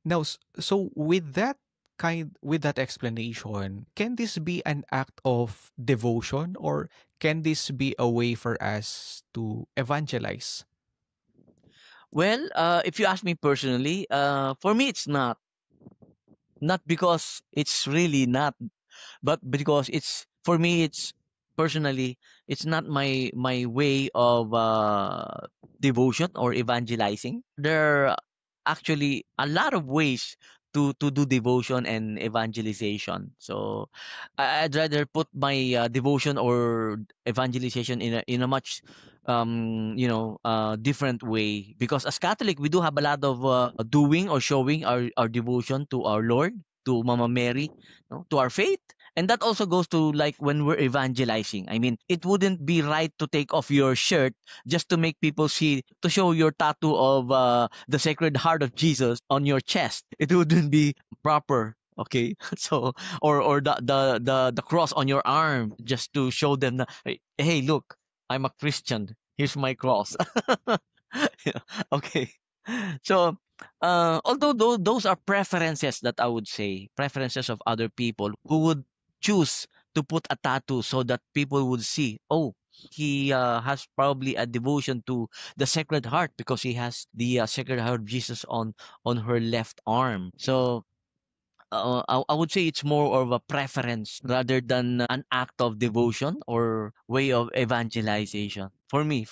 Now, so with that explanation, can this be an act of devotion, or can this be a way for us to evangelize? Well, if you ask me personally, for me it's not because it's really not, but because it's for me it's personally it's not my way of devotion or evangelizing. There are actually a lot of ways to do devotion and evangelization. So I'd rather put my devotion or evangelization in a much different way, because as Catholic we do have a lot of doing or showing our devotion to our Lord, to Mama Mary, no, to our faith. And that also goes to like when we're evangelizing. I mean, it wouldn't be right to take off your shirt just to make people see, to show your tattoo of the Sacred Heart of Jesus on your chest. It wouldn't be proper. Okay, so or the cross on your arm just to show them that, hey, look, I'm a Christian. Here's my cross. Yeah, okay, so although those are preferences, that I would say, preferences of other people who would choose to put a tattoo so that people would see, oh, he has probably a devotion to the Sacred Heart because he has the Sacred Heart of Jesus on her left arm. So I would say it's more of a preference rather than an act of devotion or way of evangelization for me.